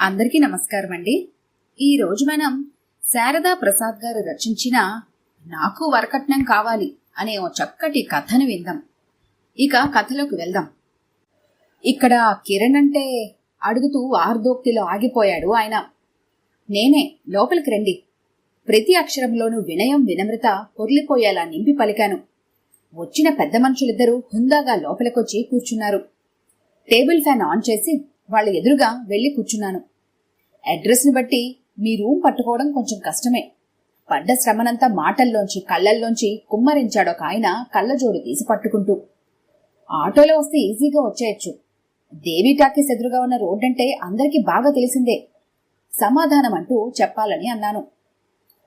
అందరికీ నమస్కారం అండి. ఈరోజు మనం శారదా ప్రసాద్ గారు రచించిన నాకు వరకట్నం కావాలి అనే ఓ చక్కటి కథను విందాం. ఇక కథలోకి వెళ్దాం. ఇక్కడ కిరణ్ అంటే అడుగుతూ ఆర్దోక్తిలో ఆగిపోయాడు ఆయన. నేనే, లోపలికి రండి. ప్రతి అక్షరంలోనూ వినయం వినమ్రత పొర్లిపోయేలా నింపి పలికాను. వచ్చిన పెద్ద మనుషులిద్దరూ హుందాగా లోపలికొచ్చి కూర్చున్నారు. టేబుల్ ఫ్యాన్ ఆన్ చేసి వాళ్ళ ఎదురుగా వెళ్లి కూర్చున్నాను. అడ్రస్ని బట్టి మీ రూమ్ పట్టుకోవడం కొంచెం కష్టమే. పడ్డ శ్రమనంతా మాటల్లోంచి కళ్ళల్లోంచి కుమ్మరించాడొక ఆయన కళ్ళజోడు తీసి పట్టుకుంటూ. ఆటోలో వస్తే ఈజీగా వచ్చేయచ్చు. దేవీ టాకీస్ ఎదురుగా ఉన్న రోడ్డంటే అందరికీ బాగా తెలిసిందే సమాధానం అంటూ చెప్పాలని అన్నాను.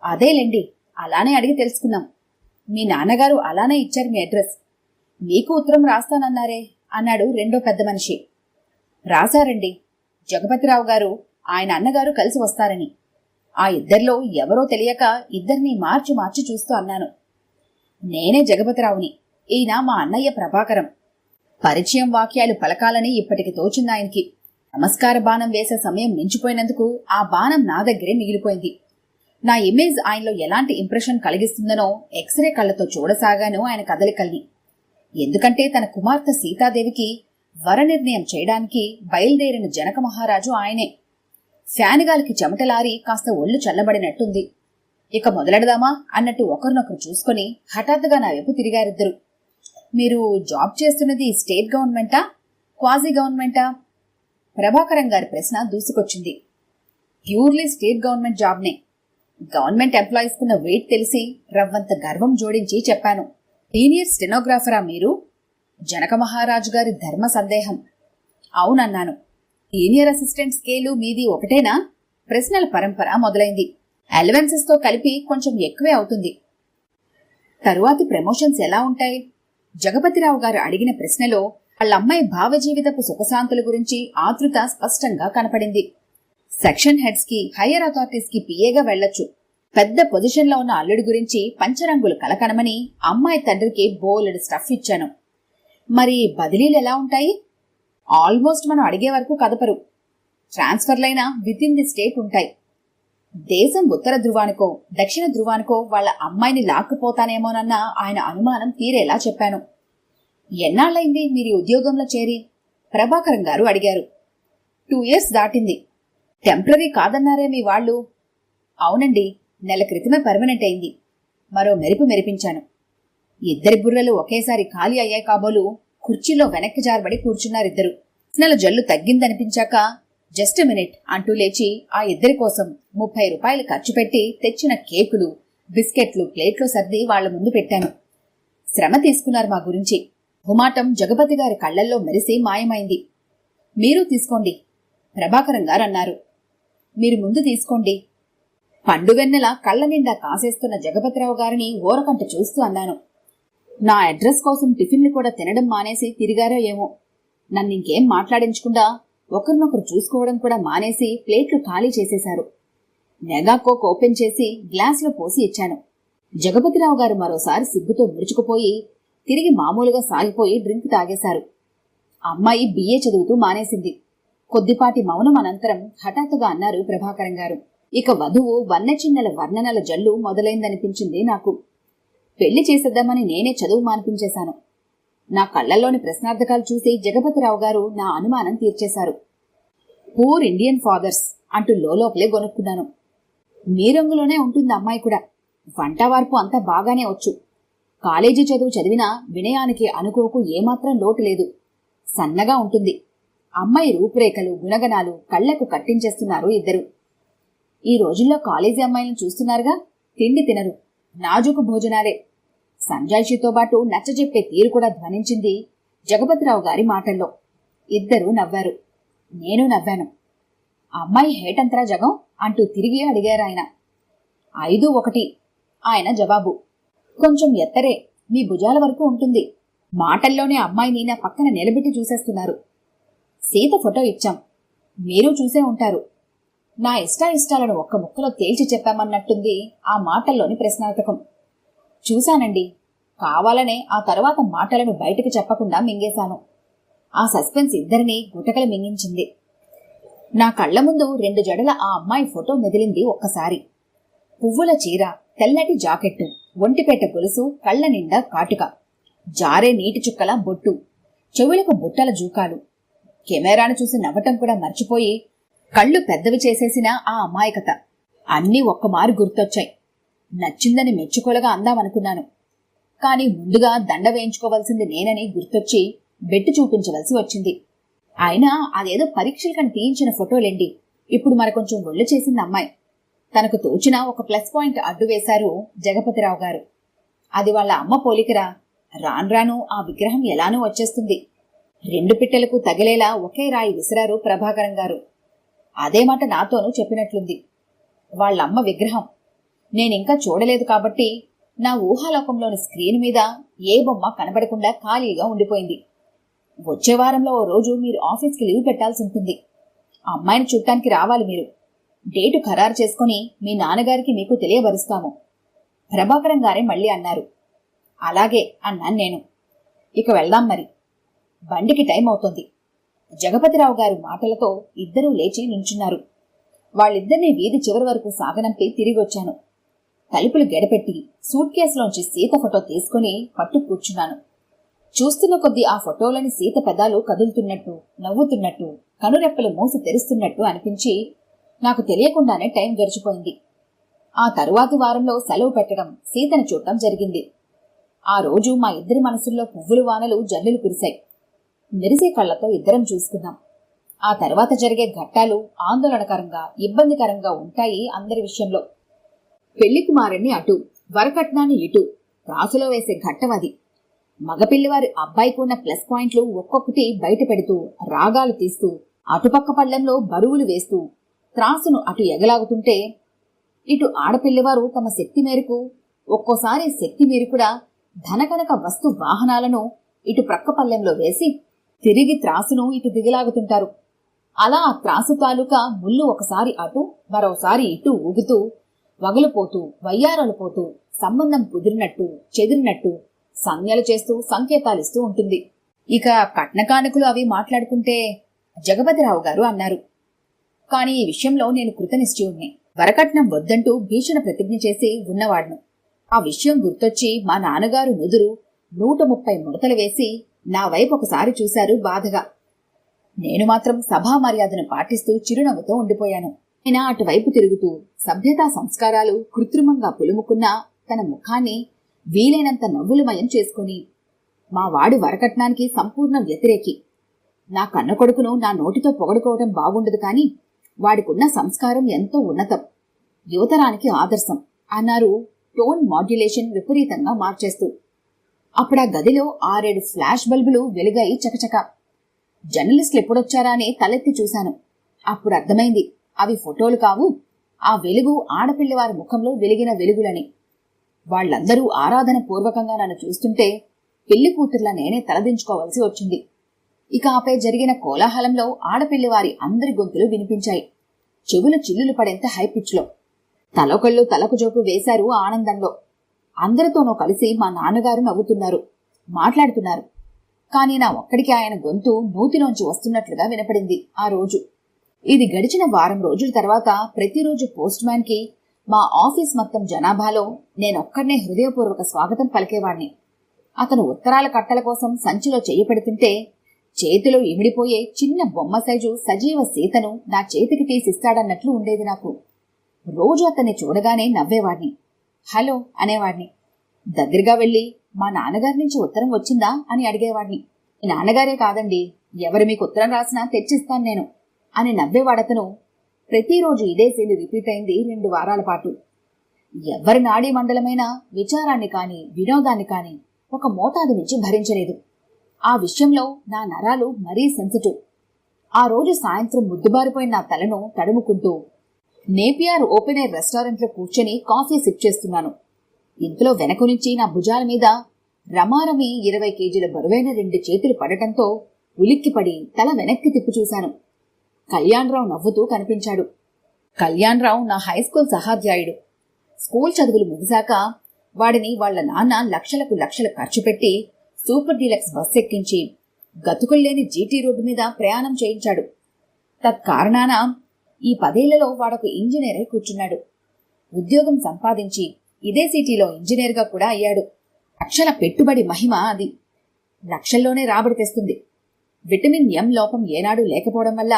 అదేలేండి, అలానే అడిగి తెలుసుకున్నాం. మీ నాన్నగారు అలానే ఇచ్చారు మీ అడ్రస్. మీకు ఉత్తరం రాస్తానన్నారే అన్నాడు రెండో పెద్ద మనిషి. రాశారండి. జగపతిరావు గారు ఆయన అన్నగారు కలిసి వస్తారని. ఆ ఇద్దరిలో ఎవరో తెలియక ఇద్దరిని మార్చి మార్చి చూస్తూ అన్నాను. నేనే జగపతిరావుని. ఈయన మా అన్నయ్య ప్రభాకరం. పరిచయం వాక్యాలు పలకాలని ఇప్పటికి తోచిందాయనకి. నమస్కార బాణం వేసే సమయం మించిపోయినందుకు ఆ బాణం నా దగ్గరే మిగిలిపోయింది. నా ఇమేజ్ ఆయనలో ఎలాంటి ఇంప్రెషన్ కలిగిస్తుందనో ఎక్స్రే కళ్లతో చూడసాగాను ఆయన కదలికల్ని. ఎందుకంటే తన కుమార్తె సీతాదేవికి వర నిర్ణయం చేయడానికి బయలుదేరిన జనక మహారాజు ఆయనే. ఫ్యానుగాలికి చెమటలారి కాస్త ఒళ్ళు చల్లబడినట్టుంది. ఇక మొదలెడదామా అన్నట్టు ఒకరినొకరు చూసుకుని హఠాత్తుగా నా వైపు తిరిగారిద్దరు. మీరు జాబ్ చేస్తున్నది స్టేట్ గవర్నమెంటా, క్వాజీ గవర్నమెంటా? ప్రభాకరం గారి ప్రశ్న దూసుకొచ్చింది. ప్యూర్లీ స్టేట్ గవర్నమెంట్ జాబ్నే. గవర్నమెంట్ ఎంప్లాయీస్ కున్న వెయిట్ తెలిసి రవ్వంత గర్వం జోడించి చెప్పాను. సీనియర్ స్టెనోగ్రాఫరా మీరు? జనక మహారాజు గారి ధర్మ సందేహం. అవునన్నాను. సీనియర్ అసిస్టెంట్ స్కేలు మీది ఒకటేనా? ప్రశ్నల పరంపర మొదలైంది. అలవెన్సెస్ తో కలిపి కొంచెం ఎక్కువే అవుతుంది. తరువాతి ప్రమోషన్స్ ఎలా ఉంటాయి? జగపతిరావు గారు అడిగిన ప్రశ్నలో వాళ్ళమ్మాయి భావజీవితపు సుఖశాంతుల గురించి ఆతృత స్పష్టంగా కనపడింది. సెక్షన్ హెడ్స్ కి, హయ్యర్ అథారిటీస్ కి పిఏగా వెళ్లొచ్చు. పెద్ద పొజిషన్లో ఉన్న అల్లుడి గురించి పంచరంగులు కలకనమని అమ్మాయి తండ్రికి బోలెడు స్టఫ్ ఇచ్చాను. మరి బదిలీలు ఎలా ఉంటాయి? ఆల్మోస్ట్ మనం అడిగే వరకు కదపరు. ట్రాన్స్ఫర్లైనా విత్ ఇన్ ది స్టేట్ ఉంటాయి. దేశం ఉత్తర ధ్రువానికో దక్షిణ ధ్రువానికో వాళ్ళ అమ్మాయిని లాక్కుపోతానేమోనన్న ఆయన అనుమానం తీరేలా చెప్పాను. ఎన్నాళ్ళైంది మీరు ఉద్యోగంలో చేరి? ప్రభాకరం గారు అడిగారు. 2 years దాటింది. టెంపరరీ కాదన్నారే మీ వాళ్ళు? అవునండి, నెల క్రితమే పర్మనెంట్ అయింది. మరో మెరుపు మెరిపించాను. ఇద్దరి బుర్రలు ఒకేసారి ఖాళీ అయ్యాయి కాబోలు కుర్చీలో వెనక్కి జారబడి కూర్చున్నారిద్దరు. స్నల జల్లు తగ్గిందనిపించాక జస్ట్ మినిట్ అంటూ లేచి ఆ ఇద్దరి కోసం 30 రూపాయలు ఖర్చు పెట్టి తెచ్చిన కేకులు, బిస్కెట్లు ప్లేట్లో సర్ది వాళ్ల ముందు పెట్టాను. శ్రమ తీసుకున్నారు మా గురించి. హుమాటం జగపతి గారి కళ్లల్లో మెరిసి మాయమైంది. మీరు తీసుకోండి, ప్రభాకరం గారు అన్నారు. మీరు ముందు తీసుకోండి. పండువెన్నెల కళ్ల నిండా కాసేస్తున్న జగపతిరావు గారిని ఓరకంట చూస్తూ అన్నాను. నా అడ్రస్ కోసం టిఫిన్లు కూడా తినడం మానేసి తిరిగారో ఏమో. నన్నింకేం మాట్లాడించకుండా ఒకరినొకరు చూసుకోవడం కూడా మానేసి ప్లేట్లు ఖాళీ చేసేశారు. మెగాకోక్ ఓపెన్ చేసి గ్లాసులో పోసి ఇచ్చాను. జగపతిరావు గారు మరోసారి సిగ్గుతో ముడుచుకుపోయి తిరిగి మామూలుగా సాగిపోయి డ్రింక్ తాగేశారు. అమ్మాయి బిఏ చదువుతూ మానేసింది. కొద్దిపాటి మౌనం అనంతరం హఠాత్తుగా అన్నారు ప్రభాకరం గారు. ఇక వధువు వన్నెచిన్నెల వర్ణనల జల్లు మొదలైందనిపించింది నాకు. పెళ్లి చేసేద్దామని నేనే చదువు మానిపించేశాను. నా కళ్లల్లోని ప్రశ్నార్థకాలు చూసి జగపతిరావు గారు నా అనుమానం తీర్చేశారు. పూర్ ఇండియన్ ఫాదర్స్ అంటూ లోపలే గొనుక్కున్నాను. మీ రంగులోనే ఉంటుంది అమ్మాయి కూడా. వంటవార్పు అంతా బాగానే వచ్చు. కాలేజీ చదువు చదివినా వినయానికి అనుకోకు ఏమాత్రం లోటు లేదు. సన్నగా ఉంటుంది. అమ్మాయి రూపురేఖలు, గుణగణాలు కళ్లకు కట్టించేస్తున్నారు ఇద్దరు. ఈ రోజుల్లో కాలేజీ అమ్మాయిలను చూస్తున్నారుగా, తిండి తినరు, నాజూకు భోజనాలే. సంజాయిషితో పాటు నచ్చజెప్పే తీరు కూడా ధ్వనించింది జగపతిరావు గారి మాటల్లో. ఇద్దరూ నవ్వారు. నేను నవ్వాను. అమ్మాయి హేటంతరా జగం అంటూ తిరిగి అడిగారాయన. 5'1" ఆయన జవాబు. కొంచెం ఎత్తరే, మీ భుజాల వరకు ఉంటుంది. మాటల్లోనే అమ్మాయిని నా పక్కన నిలబెట్టి చూసేస్తున్నారు. సీత ఫోటో ఇచ్చాం, మీరు చూసే ఉంటారు. నా ఇష్టాయిష్టాలను ఒక్క ముక్కలో తేల్చి చెప్పామన్నట్టుంది ఆ మాటల్లోని ప్రశ్నార్థకం. చూశానండి. కావాలనే ఆ తర్వాత మాటలను బయటకు చెప్పకుండా మింగేశాను. ఆ సస్పెన్స్ ఇద్దరినీ గుటకలు మింగించింది. నా కళ్ల ముందు 2 జడల ఆ అమ్మాయి ఫోటో మెదిలింది ఒక్కసారి. పువ్వుల చీర, తెల్లటి జాకెట్టు, ఒంటిపేట గొలుసు, కళ్ల నిండా కాటుక, జారే నీటి చుక్కల బొట్టు, చెవులకు బుట్టల జూకాలు. కెమెరాను చూసి నవ్వటం కూడా మర్చిపోయి కళ్ళు పెద్దవి చేసేసిన ఆ అమాయకత అన్నీ ఒక్కమారు గుర్తొచ్చాయి. నచ్చిందని మెచ్చుకోలుగా అందామనుకున్నాను. కాని ముందుగా దండ వేయించుకోవలసింది నేనని గుర్తొచ్చి బెట్టు చూపించవలసి వచ్చింది. అయినా అదేదో పరీక్షలకని తీయించిన ఫోటోలేండి. ఇప్పుడు మరికొంచెం ఒళ్ళు చేసింది అమ్మాయి. తనకు తోచిన ఒక ప్లస్ పాయింట్ అడ్డు వేశారు జగపతిరావు గారు. అది వాళ్ళ అమ్మ పోలికరా. రాన్రాను ఆ విగ్రహం ఎలానూ వచ్చేస్తుంది. 2 పిట్టలకు తగిలేలా ఒకే రాయి విసిరారు ప్రభాకరం గారు. అదే మాట నాతోనూ చెప్పినట్లుంది. వాళ్ళమ్మ విగ్రహం నేనింకా చూడలేదు కాబట్టి నా ఊహాలోకంలోని స్క్రీన్ మీద ఏ బొమ్మ కనబడకుండా ఖాళీగా ఉండిపోయింది. వచ్చే వారంలో ఓ రోజు మీరు ఆఫీస్కి లీవ్ పెట్టాల్సి ఉంటుంది. ఆ అమ్మాయిని చూడటానికి రావాలి మీరు. డేటు ఖరారు చేసుకుని మీ నాన్నగారికి మీకు తెలియబరుస్తాము. ప్రభాకరం గారే మళ్ళీ అన్నారు. అలాగే అన్నాను నేను. ఇక వెళ్దాం మరి. బండికి టైం అవుతోంది. జగపతిరావు గారు మాటలతో ఇద్దరూ లేచి నించున్నారు. వాళ్ళిద్దరినీ వీధి చివరి వరకు సాగనంపి తిరిగొచ్చాను. తలుపులు గెడపెట్టి సూట్ కేసులోంచి సీత ఫోటో తీసుకుని పట్టు కూర్చున్నాను. చూస్తున్న కొద్దీ ఆ ఫోటోలని సీత పెదాలు కదులుతున్నట్టు, నవ్వుతున్నట్టు, కనురెప్పలు మూసి తెరుస్తున్నట్టు అనిపించి నాకు తెలియకుండానే టైం గడిచిపోయింది. ఆ తరువాతి వారంలో సెలవు పెట్టడం, సీతను చూడటం జరిగింది. ఆ రోజు మా ఇద్దరి మనసుల్లో పువ్వులు వానలు జల్లులు కురిశాయి. మెరిసే కళ్లతో ఇద్దరం చూసుకున్నాం. ఆ తర్వాత జరిగే ఘట్టాలు ఆందోళనకరంగా, ఇబ్బందికరంగా ఉంటాయి అందరి విషయంలో. పెళ్లి కుమారుణ్ణి అటు, వరకట్నాన్ని ఇటు త్రాసులో వేసే ఘట్టమది. మగపిల్లివారి అబ్బాయికి ఉన్న ప్లస్ పాయింట్లు ఒక్కొక్కటి బయట పెడుతూ, రాగాలు తీస్తూ, అటుపక్క పళ్లెంలో బరువులు వేస్తూ త్రాసును అటు ఎగలాగుతుంటే, ఇటు ఆడపిల్లివారు తమ శక్తి మేరకు, ఒక్కోసారి శక్తి మీరు కూడా ధనకనక వస్తు వాహనాలను ఇటు ప్రక్క పల్లెంలో వేసి తిరిగి త్రాసును ఇటు దిగలాగుతుంటారు. అలా ఆ త్రాసు తాలూకా ముళ్ళు ఒకసారి అటు, మరోసారి ఇటు ఊగుతూ, వగలుపోతూ, వయ్యారలుపోతూ, సంబంధం కుదిరినట్టు, చెదిరినట్టు సంజ్ఞలు చేస్తూ సంకేతాలిస్తూ ఉంటుంది. ఇక కట్నకానుకలు అవి మాట్లాడుకుంటే జగపతిరావు గారు అన్నారు. కాని ఈ విషయంలో నేను కృతనిశ్చయుణ్ణి. వరకట్నం వద్దంటూ భీషణ ప్రతిజ్ఞ చేసి ఉన్నవాడ్ను. ఆ విషయం గుర్తొచ్చి మా నాన్నగారు నుదురు 130 ముడతలు వేసి నా వైపు ఒకసారి చూశారు బాధగా. నేను మాత్రం సభా మర్యాదను పాటిస్తూ చిరునవ్వుతో ఉండిపోయాను. ఆయన అటువైపు తిరుగుతూ సభ్యతా సంస్కారాలు కృత్రిమంగా పులుముకున్న తన ముఖాన్ని వీలైనంత నవ్వులమయం చేసుకుని, మా వాడు వరకట్నానికి సంపూర్ణ వ్యతిరేకి. నా కన్న కొడుకును నా నోటితో పొగడుకోవడం బాగుండదు కాని వాడికున్న సంస్కారం ఎంతో ఉన్నతం, యువతరానికి ఆదర్శం అన్నారు టోన్ మాడ్యులేషన్ విపరీతంగా మార్చేస్తూ. అప్పుడా గదిలో 6-7 ఫ్లాష్ బల్బులు వెలుగాయి చకచక. జర్నలిస్టులు ఎప్పుడొచ్చారా అని తలెత్తి చూశాను. అప్పుడు అర్థమైంది అవి ఫోటోలు కావు, ఆ వెలుగు ఆడపిల్లవారి ముఖంలో వెలిగిన వెలుగులని. వాళ్లందరూ ఆరాధన పూర్వకంగా నన్ను చూస్తుంటే పెళ్లి కూతుర్లా నేనే తలదించుకోవాల్సి వచ్చింది. ఇక ఆపై జరిగిన కోలాహలంలో ఆడపిల్లివారి అందరి గొంతులు వినిపించాయి, చెవులు చిల్లులు పడేంత హైపిచ్లో. తలొకళ్ళు తలకు జోకు వేశారు ఆనందంలో. అందరితోనూ కలిసి మా నాన్నగారు నవ్వుతున్నారు, మాట్లాడుతున్నారు. కాని నా ఒక్కడికి ఆయన గొంతు నూతిలోంచి వస్తున్నట్లుగా వినపడింది ఆ రోజు. ఇది గడిచిన వారం రోజుల తర్వాత ప్రతిరోజు పోస్ట్ మ్యాన్ కి మా ఆఫీస్ మొత్తం జనాభాలో నేనొక్కడనే హృదయపూర్వక స్వాగతం పలికేవాణ్ణి. అతను ఉత్తరాల కట్టల కోసం సంచిలో చెయ్యి పెడుతుంటే చేతిలో ఇమిడిపోయే చిన్న బొమ్మ సైజు సజీవ సీతను నా చేతికి తీసిస్తాడన్నట్లు ఉండేది నాకు. రోజు అతన్ని చూడగానే నవ్వేవాణ్ణి, హలో అనేవాణ్ణి. దగ్గరగా వెళ్లి మా నాన్నగారి నుంచి ఉత్తరం వచ్చిందా అని అడిగేవాణ్ణి. నాన్నగారే కాదండి, ఎవరు మీకు ఉత్తరం రాసినా తెచ్చిస్తాను నేను అని నవ్వేవాడతను. ప్రతిరోజు ఇదే శైలి రిపీట్ అయింది 2 వారాల పాటు. ఎవరి నాడీ మండలమైనా విచారాన్ని కాని వినోదాన్ని కాని ఒక మోతాదు నుంచి భరించలేదు. ఆ విషయంలో నా నరాలు మరీ సెన్సిటివ్. ఆ రోజు సాయంత్రం ముద్దుబారిపోయిన నా తలను తడుముకుంటూ నేపియార్ ఓపెన్ ఎయిర్ రెస్టారెంట్లో కూర్చొని కాఫీ సిప్ చేస్తున్నాను. ఇంతలో వెనక నుంచి నా భుజాల మీద రమారమి 20 కేజీల బరువైన 2 చేతులు పడటంతో ఉలిక్కిపడి తల వెనక్కి తిప్పి చూశాను. కళ్యాణరావు నవ్వుతూ కనిపించాడు. కళ్యాణరావు నా హైస్కూల్ సహాధ్యాయుడు. స్కూల్ చదువులు ముగిశాక వాడిని వాళ్ల నాన్న లక్షలకు లక్షలు ఖర్చు పెట్టి సూపర్ డీలక్స్ బస్ ఎక్కించి గతుకుల్లేని జీటీ రోడ్డు మీద ప్రయాణం చేయించాడు. తత్కారణాన ఈ 10 ఏళ్లలో వాడొక ఇంజనీర్ అయి కూర్చున్నాడు. ఉద్యోగం సంపాదించి ఇదే సిటీలో ఇంజనీర్గా కూడా అయ్యాడు. లక్షల పెట్టుబడి మహిమ అది. లక్షల్లోనే రాబడి తెస్తుంది. విటమిన్ ఎం లోపం ఏనాడు లేకపోవడం వల్ల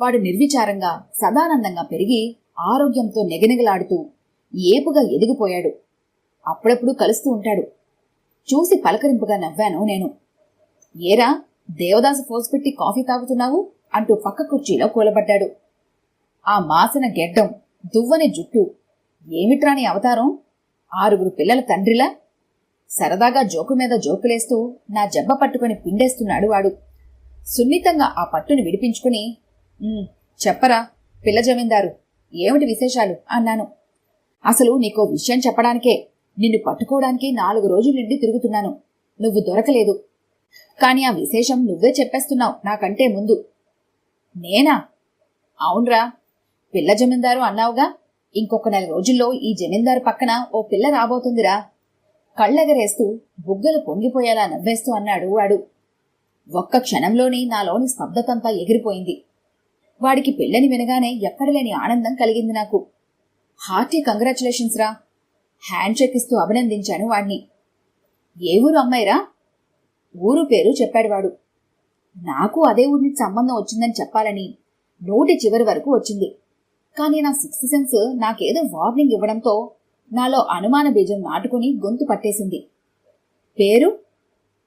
వాడు నిర్విచారంగా సదానందంగా పెరిగి ఆరోగ్యంతో నెగనెగలాడుతూ ఏపుగా ఎదిగిపోయాడు. అప్పుడప్పుడు కలుస్తూ ఉంటాడు. చూసి పలకరింపుగా నవ్వాను నేను. ఏరా, దేవదాసు ఫోర్స్ పెట్టి కాఫీ తాగుతున్నావు అంటూ పక్క కుర్చీలో కూలబడ్డాడు. ఆ మాసిన గెడ్డం, దువ్వని జుట్టు, ఏమిట్రాని అవతారం! 6 పిల్లల తండ్రిలా సరదాగా జోకు మీద జోకులేస్తూ నా జబ్బ పట్టుకుని పిండేస్తున్నాడు వాడు. సున్నితంగా ఆ పట్టుని విడిపించుకుని, చెప్పరా పిల్ల జమీందారు, ఏమిటి విశేషాలు అన్నాను. అసలు నీకో విషయం చెప్పడానికే నిన్ను పట్టుకోవడానికి 4 రోజుల నుండి తిరుగుతున్నాను. నువ్వు దొరకలేదు. కాని ఆ విశేషం నువ్వే చెప్పేస్తున్నావు నాకంటే ముందు. నేనా? అవునరా, పిల్ల జమీందారు అన్నావుగా. ఇంకొక 4 రోజుల్లో ఈ జమీందారు పక్కన ఓ పిల్ల రాబోతుందిరా. కళ్ళెగరేస్తూ బుగ్గలు పొంగిపోయేలా నవ్వేస్తూ అన్నాడు వాడు. ఒక్క క్షణంలోని నాలోని స్తబ్దతంతా ఎగిరిపోయింది. వాడికి పెళ్ళని వినగానే ఎక్కడలేని ఆనందం కలిగింది నాకు. హార్టీ కంగ్రాచులేషన్స్ రా. హ్యాండ్ షేక్ ఇస్తూ అభినందించాను వాడిని. ఏ ఊరు అమ్మాయిరా? ఊరు పేరు చెప్పాడు వాడు. నాకు అదే ఊరి నుంచి సంబంధం వచ్చిందని చెప్పాలని నోటి చివరి వరకు వచ్చింది. కానీ నా సిక్స్త్ సెన్స్ నాకేదో వార్నింగ్ ఇవ్వడంతో నాలో అనుమాన బీజం నాటుకుని గొంతు పట్టేసింది. పేరు?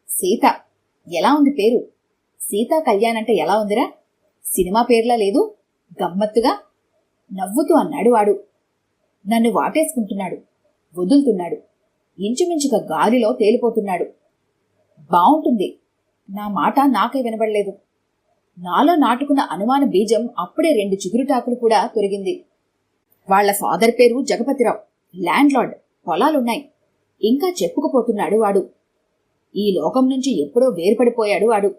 సీత. ఎలా ఉంది పేరు? సీతా కళ్యాణ్ అంటే ఎలా ఉందిరా? సినిమా పేర్లా లేదు? గమ్మత్తుగా నవ్వుతూ అన్నాడు వాడు. నన్ను వాటేసుకుంటున్నాడు, వదులుతున్నాడు, ఇంచుమించుగా గాలిలో తేలిపోతున్నాడు. బావుంటుంది. నా మాట నాకే వినబడలేదు. నాలో నాటుకున్న అనుమాన బీజం అప్పుడే 2 చిగురుటాకులు కూడా తొరిగింది. వాళ్ల ఫాదర్ పేరు జగపతిరావు, ల్యాండ్లార్డ్, పొలాలున్నాయి. ఇంకా చెప్పుకుపోతున్నాడు వాడు. ఈ లోకం నుంచి ఎప్పుడో వేరుపడిపోయాడు వాడు.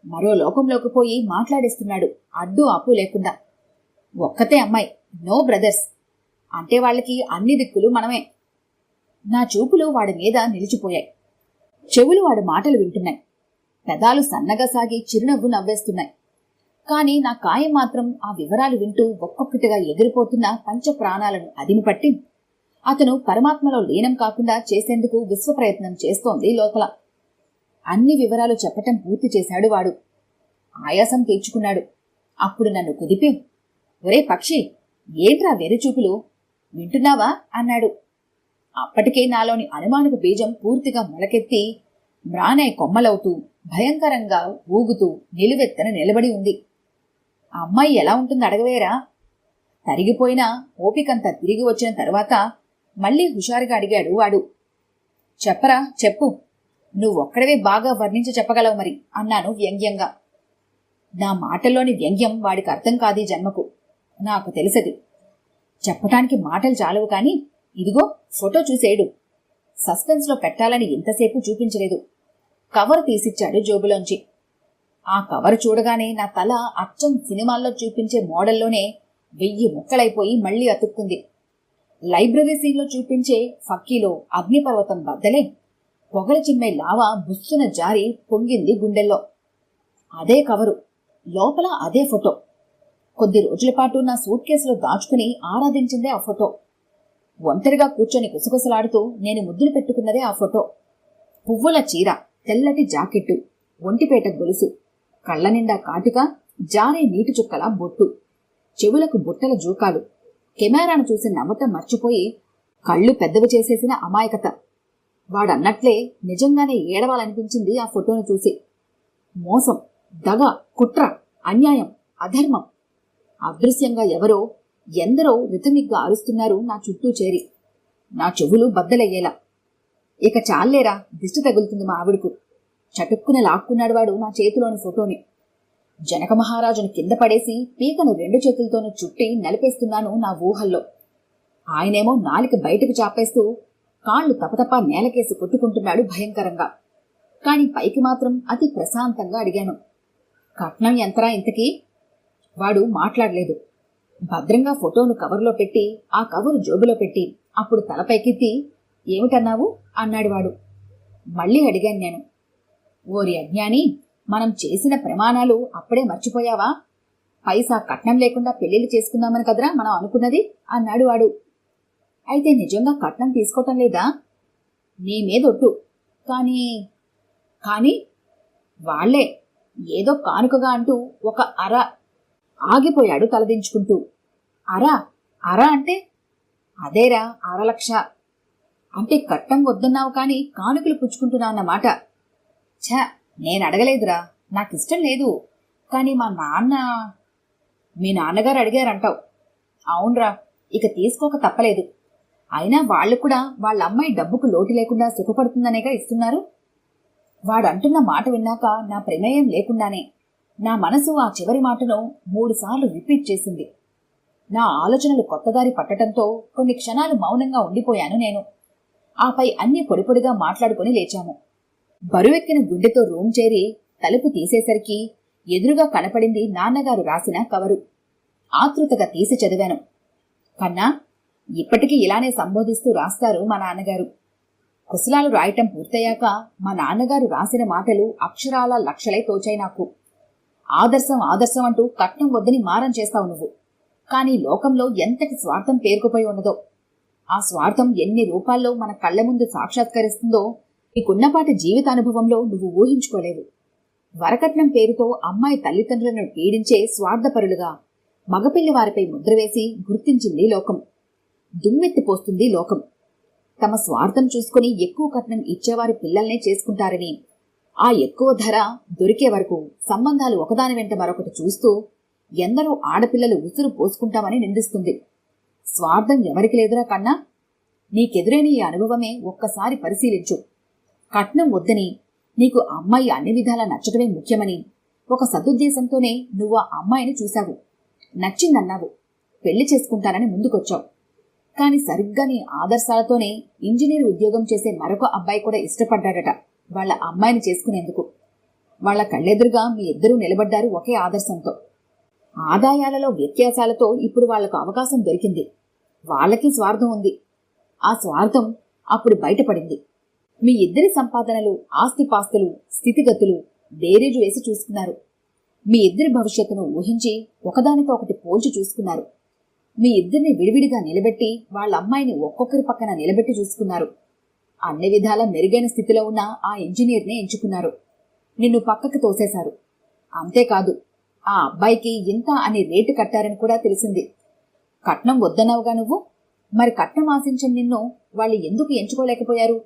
మరో లోకంలోకి పోయి మాట్లాడేస్తున్నాడు అడ్డు ఆపు లేకుండా. ఒక్కతే అమ్మాయి, నో బ్రదర్స్. అంటే వాళ్ళకి అన్ని దిక్కులు మనమే. నా చూపులు వాడి మీద నిలిచిపోయాయి. చెవులు వాడి మాటలు వింటున్నాయి. పెదాలు సన్నగా సాగి చిరునవ్వు నవ్వేస్తున్నాయి. కాని నా కాయం మాత్రం ఆ వివరాలు వింటూ ఒక్కొక్కటిగా ఎగిరిపోతున్న పంచ ప్రాణాలను అదిమిపట్టి అతను పరమాత్మలో లీనం కాకుండా చేసేందుకు విశ్వప్రయత్నం చేస్తోంది లోపల. అన్ని వివరాలు చెప్పటం పూర్తి చేశాడు వాడు. ఆయాసం తీర్చుకున్నాడు. అప్పుడు నన్ను కుదిపి, ఒరే పక్షి, ఏంట్రా వెర్రిచూపులు, వింటున్నావా అన్నాడు. అప్పటికే నాలోని అనుమానపు బీజం పూర్తిగా మొలకెత్తి మ్రానే కొమ్మలవుతూ భయంకరంగా ఊగుతూ నిలువెత్తన నిలబడి ఉంది. ఆ అమ్మాయి ఎలా ఉంటుంది అడగవేరా? తరిగిపోయిన ఓపికంతా తిరిగి వచ్చిన తరువాత మళ్లీ హుషారుగా అడిగాడు వాడు. చెప్పరా, చెప్పు. నువ్వొక్కడవే బాగా వర్ణించి చెప్పగలవు మరి అన్నాను వ్యంగ్యంగా. నా మాటల్లోని వ్యంగ్యం వాడికి అర్థం కాదీ జన్మకు. నాకు తెలిసది. చెప్పటానికి మాటలు చాలవు కాని ఇదిగో ఫోటో చూసేడు. సస్పెన్స్లో పెట్టాలని ఇంతసేపు చూపించలేదు. కవర్ తీసిచ్చాడు జోబులోంచి. ఆ కవర్ చూడగానే నా తల అచ్చం సినిమాల్లో చూపించే మోడల్లోనే 1000 ముక్కలైపోయి మళ్లీ అతుక్కుంది. లైబ్రరీ సీన్లో చూపించే ఫక్కీలో అగ్నిపర్వతం బద్దలే పొగల చిమ్మే లావా బుస్సున జారి పొంగింది గుండెల్లో. అదే కవరు, లోపల అదే ఫోటో. కొద్ది రోజుల పాటు నా సూట్ కేసులో దాచుకుని ఆరాధించిందే ఆ ఫోటో. ఒంటరిగా కూర్చొని గుసగుసలాడుతూ నేను ముద్దులు పెట్టుకున్నదే ఆ ఫోటో. పువ్వుల చీర, తెల్లటి జాకెట్టు, ఒంటిపేట గొలుసు, కళ్ల నిండా కాటుక, జారే నీటి చుక్కల బొట్టు, చెవులకు బుట్టల జూకాలు, కెమెరాను చూసి నవ్వటం మర్చిపోయి కళ్ళు పెద్దవి చేసేసిన అమాయకత. వాడన్నట్లే నిజంగానే ఏడవాలనిపించింది ఆ ఫోటోను చూసి. మోసం, దగ, కుట్ర, అన్యాయం, అధర్మం. అదృశ్యంగా ఎవరో ఎందరో రిథమిక్గా అరుస్తున్నారు నా చుట్టూ చేరి. నా చెవులు బద్దలయ్యేలా. ఇక చాలేరా, దిష్టి తగులుతుంది మా ఆవిడకు. చటుక్కున లాక్కున్నాడు వాడు నా చేతిలోని ఫోటోని. జనక మహారాజును కింద పడేసి పీకను 2 చేతులతోనూ చుట్టి నలిపేస్తున్నాను నా ఊహల్లో. ఆయనేమో నాలిక బయటకు చాపేస్తూ కాళ్లు తపతపా నేలకేసి కొట్టుకుంటున్నాడు భయంకరంగా. కాని పైకి మాత్రం అతి ప్రశాంతంగా అడిగాను, కట్నం ఎంతరా ఇంతకీ? వాడు మాట్లాడలేదు. భద్రంగా ఫోటోను కవర్లో పెట్టి ఆ కవరు జోబులో పెట్టి అప్పుడు తలపైకెత్తి, ఏమిటన్నావు అన్నాడు వాడు. మళ్లీ అడిగాను నేను. ఓరి అజ్ఞాని, మనం చేసిన ప్రమాణాలు అప్పుడే మర్చిపోయావా? పైసా కట్నం లేకుండా పెళ్లిళ్ళు చేసుకుందామని కదరా మనం అనుకున్నది అన్నాడు వాడు. అయితే నిజంగా కట్నం తీసుకోవటం లేదా? నీ మీదొట్టు. కానీ కానీ వాళ్లే ఏదో కానుకగా అంటూ ఒక అర ఆగిపోయాడు తలదించుకుంటూ. అరా అరా అంటే? అదేరా 1,00,000. అంటే కట్నం వద్దన్నావు కాని కానుకలు పుచ్చుకుంటున్నావు అన్నమాట. ఛ, నేను అడగలేదురా, నాకిష్టం లేదు. కాని మీ నాన్నగారు అడిగారంటావు. అవునరా, ఇక తీసుకోక తప్పలేదు. అయినా వాళ్ళు కూడా వాళ్ళ అమ్మాయి డబ్బుకు లోటు లేకుండా సుఖపడుతుందనేగా ఇస్తున్నారు. వాడంటున్న మాట విన్నాక నా ప్రమేయం లేకుండానే నా మనసు ఆ చివరి మాటను 3 సార్లు రిపీట్ చేసింది. నా ఆలోచనలు కొత్తదారి పట్టడంతో కొన్ని క్షణాలు మౌనంగా ఉండిపోయాను నేను. ఆపై అన్ని పొడిపొడిగా మాట్లాడుకుని లేచాము. బరువెక్కిన గుండెతో రూమ్ చేరి తలుపు తీసేసరికి ఎదురుగా కనపడింది నాన్నగారు రాసిన కవరు. ఆతృతగా తీసి చదివాను. కన్నా, ఇప్పటికీ ఇలానే సంబోధిస్తూ రాస్తారు మా నాన్నగారు. కుశలాలు రాయటం పూర్తయ్యాక మా నాన్నగారు రాసిన మాటలు అక్షరాల లక్షలై తోచాయి నాకు. ఆదర్శం ఆదర్శం అంటూ కట్నం వద్దని మారం చేస్తావు నువ్వు. కానీ లోకంలో ఎంతటి స్వార్థం పేరుకుపోయి ఉన్నదో. ఆ స్వార్థం ఎన్ని రూపాల్లో మన కళ్ల ముందు సాక్షాత్కరిస్తుందో నీకున్నపాటి జీవితానుభవంలో నువ్వు ఊహించుకోలేవు. వరకట్నం పేరుతో అమ్మాయి తల్లిదండ్రులను పీడించే స్వార్థపరులుగా మగపిల్లి వారిపై ముద్రవేసి గుర్తించింది లోకం. దుమ్మెత్తిపోస్తుంది లోకం. తమ స్వార్థం చూసుకుని ఎక్కువ కట్నం ఇచ్చేవారి పిల్లల్నే చేసుకుంటారని, ఆ ఎక్కువ ధర దొరికే వరకు సంబంధాలు ఒకదాని వెంట మరొకటి చూస్తూ ఎందరో ఆడపిల్లలు ఉసురు పోసుకుంటామని నిందిస్తుంది. స్వార్థం ఎవరికి లేదురా కన్నా? నీకెదురైన ఈ అనుభవమే ఒక్కసారి పరిశీలించు. కట్నం వద్దని, నీకు అమ్మాయి అన్ని విధాలా నచ్చటమే ముఖ్యమని ఒక సదుద్దేశంతోనే నువ్వు ఆ అమ్మాయిని చూశావు, నచ్చిందన్నావు, పెళ్లి చేసుకుంటానని ముందుకొచ్చావు. కాని సరిగ్గా నీ ఆదర్శాలతోనే ఇంజనీర్ ఉద్యోగం చేసే మరొక అబ్బాయి కూడా ఇష్టపడ్డాడట వాళ్ళ అమ్మాయిని చేసుకునేందుకు. వాళ్ల కళ్ళెదురుగా మీ ఇద్దరూ నిలబడ్డారు ఒకే ఆదర్శంతో. ఆదాయాలలో వ్యత్యాసాలతో ఇప్పుడు వాళ్లకు అవకాశం దొరికింది. వాళ్ళకి స్వార్థం ఉంది. ఆ స్వార్థం అప్పుడు బయటపడింది. మీ ఇద్దరి సంపాదనలు, ఆస్తిపాస్తులు, స్థితిగతులు బేరీజు వేసి చూసుకున్నారు. మీ ఇద్దరి భవిష్యత్తును ఊహించి ఒకదానితో ఒకటి పోల్చి చూసుకున్నారు. మీ ఇద్దరిని విడివిడిగా నిలబెట్టి వాళ్ళ అమ్మాయిని ఒక్కొక్కరి పక్కన నిలబెట్టి చూసుకున్నారు. అన్ని విధాల మెరుగైన స్థితిలో ఉన్న ఆ ఇంజనీర్నే ఎంచుకున్నారు. నిన్ను పక్కకు తోసేశారు. అంతేకాదు, ఆ అబ్బాయికి ఇంత అని రేటు కట్టారని కూడా తెలిసింది. కట్నం వద్దన్నావుగా నువ్వు. మరి కట్నం ఆశించని నిన్ను వాళ్ళు ఎందుకు ఎంచుకోలేకపోయారు?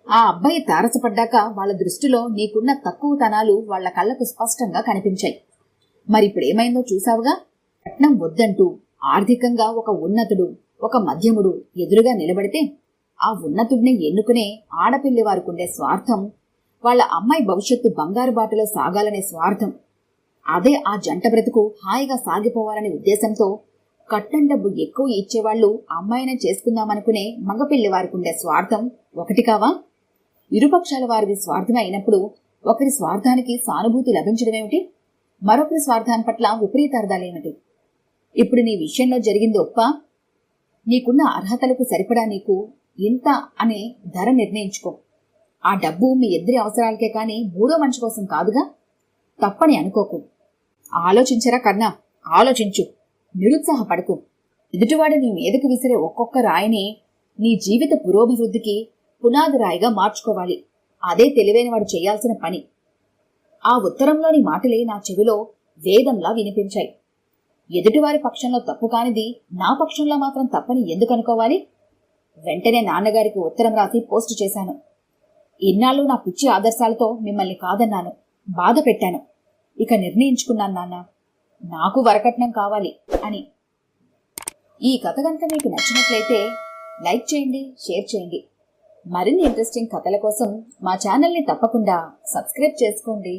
ఆ అబ్బాయి తారసపడ్డాక వాళ్ళ దృష్టిలో నీకున్న తక్కువతనాలు వాళ్ల కళ్లకు స్పష్టంగా కనిపించాయి. మరిప్పుడేమైందో చూశావుగా. కట్నం వద్దంటూ ఆర్థికంగా ఒక ఉన్నతుడు, ఒక మధ్యముడు ఎదురుగా నిలబడితే ఆ ఉన్నతుడిని ఎన్నుకునే ఆడపిల్లి వారుకుండే స్వార్థం, వాళ్ల అమ్మాయి భవిష్యత్తు బంగారు బాటలో సాగాలనే స్వార్థం, అదే ఆ జంట బ్రతుకు హాయిగా సాగిపోవాలనే ఉద్దేశంతో కట్నం డబ్బు ఎక్కువ ఇచ్చేవాళ్లు అమ్మాయినే చేసుకుందామనుకునే మగపిల్లి వారికుండే స్వార్థం ఒకటి కావా? ఇరుపక్షాల వారిది స్వార్థమే అయినప్పుడు ఒకరి స్వార్థానికి సానుభూతి లభించడమేమిటి? మరొకరి స్వార్థాన్ని పట్ల విపరీతార్థాలేమిటి? ఇప్పుడు నీ విషయంలో జరిగింది ఒప్ప. నీకున్న అర్హతలకు సరిపడా నీకు ఇంత అనే ధర నిర్ణయించుకో. ఆ డబ్బు మీ ఇద్దరి అవసరాలకే కాని మూడో మనిషి కోసం కాదుగా. తప్పని అనుకోకు. ఆలోచించరా కన్నా, ఆలోచించు. నిరుత్సాహపడకు. ఎదుటివాడు నీ మీదకు విసిరే ఒక్కొక్క రాయిని నీ జీవిత పురోభివృద్ధికి పునాది రాయిగా మార్చుకోవాలి. అదే తెలివైనవాడు చేయాల్సిన పని. ఆ ఉత్తరంలోని మాటలే నా చెవిలో వేదంలా వినిపించాయి. ఎదుటివారి పక్షంలో తప్పు కానిది నా పక్షంలో మాత్రం తప్పని ఎందుకు అనుకోవాలి? వెంటనే నాన్నగారికి ఉత్తరం రాసి పోస్టు చేశాను. ఇన్నాళ్ళు నా పిచ్చి ఆదర్శాలతో మిమ్మల్ని కాదన్నాను, బాధ పెట్టాను. ఇక నిర్ణయించుకున్నాను నాన్న, నాకు వరకట్నం కావాలి అని. ఈ కథ కనుక మీకు నచ్చినట్లయితే లైక్ చేయండి, షేర్ చేయండి. మరిన్ని ఇంట్రెస్టింగ్ కథల కోసం మా ఛానల్ని తప్పకుండా సబ్స్క్రైబ్ చేసుకోండి.